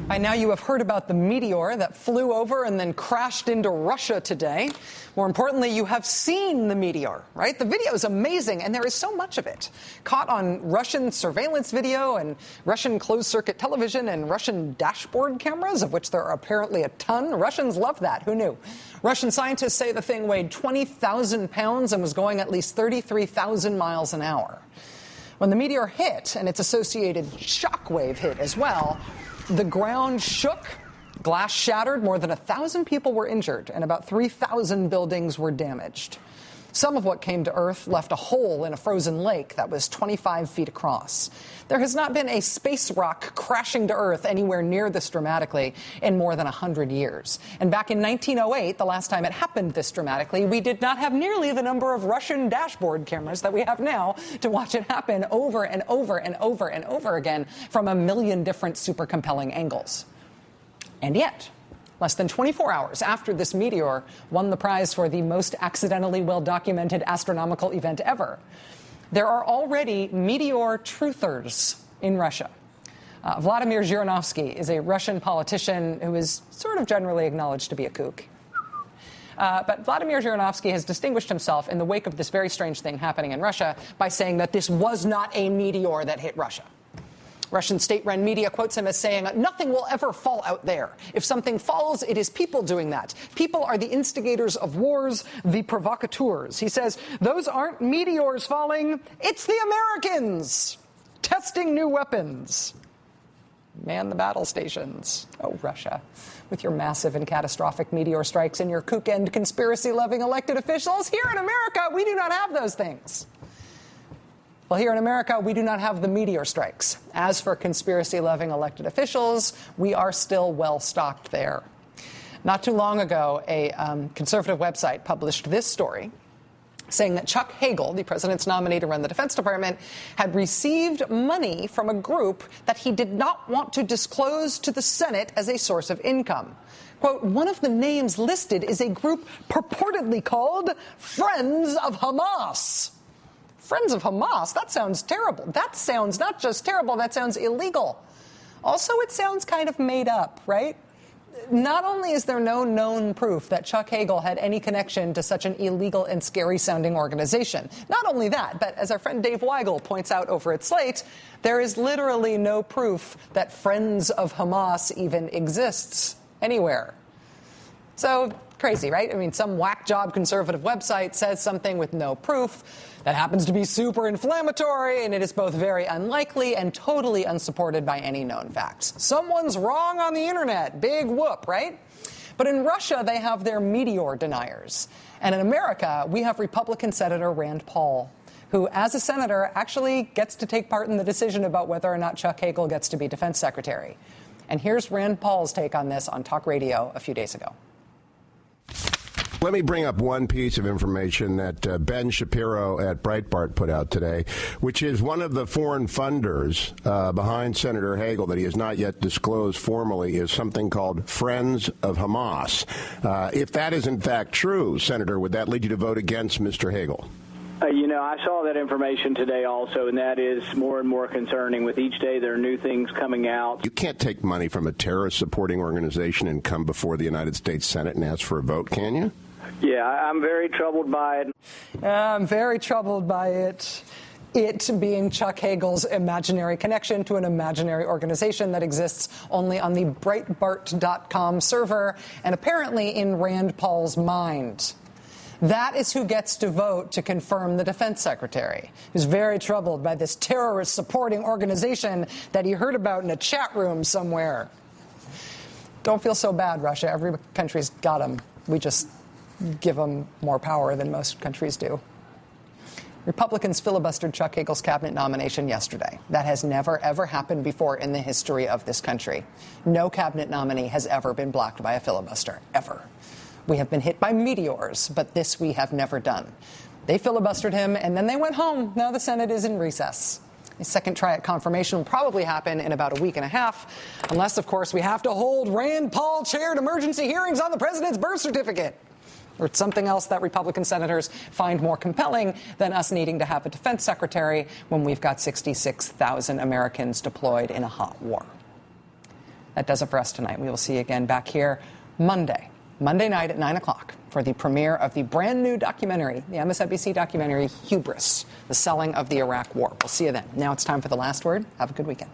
By now you have heard about the meteor that flew over and then crashed into Russia today. More importantly, you have seen the meteor, right? The video is amazing, and there is so much of it. Caught on Russian surveillance video and Russian closed-circuit television and Russian dashboard cameras, of which there are apparently a ton. Russians love that. Who knew? Russian scientists say the thing weighed 20,000 pounds and was going at least 33,000 miles an hour. When the meteor hit, and its associated shockwave hit as well, the ground shook, glass shattered, more than 1,000 people were injured, and about 3,000 buildings were damaged. Some of what came to Earth left a hole in a frozen lake that was 25 feet across. There has not been a space rock crashing to Earth anywhere near this dramatically in more than 100 years. And back in 1908, the last time it happened this dramatically, we did not have nearly the number of Russian dashboard cameras that we have now to watch it happen over and over and over and over again from a million different super compelling angles. And yet, less than 24 hours after this meteor won the prize for the most accidentally well-documented astronomical event ever, there are already meteor truthers in Russia. Vladimir Zhirinovsky is a Russian politician who is sort of generally acknowledged to be a kook. But Vladimir Zhirinovsky has distinguished himself in the wake of this very strange thing happening in Russia by saying that this was not a meteor that hit Russia. Russian state-run media quotes him as saying, "Nothing will ever fall out there. If something falls, it is people doing that. People are the instigators of wars, the provocateurs." He says, "Those aren't meteors falling. It's the Americans testing new weapons. Man the battle stations." Oh, Russia, with your massive and catastrophic meteor strikes and your kook and conspiracy-loving elected officials. Here in America, we do not have those things. Well, here in America, we do not have the meteor strikes. As for conspiracy-loving elected officials, we are still well-stocked there. Not too long ago, a conservative website published this story saying that Chuck Hagel, the president's nominee to run the Defense Department, had received money from a group that he did not want to disclose to the Senate as a source of income. Quote, "One of the names listed is a group purportedly called Friends of Hamas." Friends of Hamas? That sounds terrible. That sounds not just terrible, that sounds illegal. Also, it sounds kind of made up, right? Not only is there no known proof that Chuck Hagel had any connection to such an illegal and scary-sounding organization. Not only that, but as our friend Dave Weigel points out over at Slate, there is literally no proof that Friends of Hamas even exists anywhere. So, crazy, right? I mean, some whack job conservative website says something with no proof that happens to be super inflammatory, and it is both very unlikely and totally unsupported by any known facts. Someone's wrong on the internet. Big whoop, right? But in Russia, they have their meteor deniers. And in America, we have Republican Senator Rand Paul, who, as a senator, actually gets to take part in the decision about whether or not Chuck Hagel gets to be defense secretary. And here's Rand Paul's take on this on talk radio a few days ago. Let me bring up one piece of information that Ben Shapiro at Breitbart put out today, which is one of the foreign funders behind Senator Hagel that he has not yet disclosed formally is something called Friends of Hamas. If that is in fact true, Senator, would that lead you to vote against Mr. Hagel? I saw that information today also, and that is more and more concerning. With each day, there are new things coming out. You can't take money from a terrorist-supporting organization and come before the United States Senate and ask for a vote, can you? Yeah, I'm very troubled by it. I'm very troubled by it. It being Chuck Hagel's imaginary connection to an imaginary organization that exists only on the Breitbart.com server and apparently in Rand Paul's mind. That is who gets to vote to confirm the defense secretary, who's very troubled by this terrorist-supporting organization that he heard about in a chat room somewhere. Don't feel so bad, Russia. Every country's got them. We just give them more power than most countries do. Republicans filibustered Chuck Hagel's cabinet nomination yesterday. That has never, ever happened before in the history of this country. No cabinet nominee has ever been blocked by a filibuster, ever. We have been hit by meteors, but this we have never done. They filibustered him, and then they went home. Now the Senate is in recess. A second try at confirmation will probably happen in about a week and a half, unless, of course, we have to hold Rand Paul-chaired emergency hearings on the president's birth certificate. Or it's something else that Republican senators find more compelling than us needing to have a defense secretary when we've got 66,000 Americans deployed in a hot war. That does it for us tonight. We will see you again back here Monday night at 9 o'clock for the premiere of the brand new documentary, the MSNBC documentary Hubris, the selling of the Iraq War. We'll see you then. Now it's time for the last word. Have a good weekend.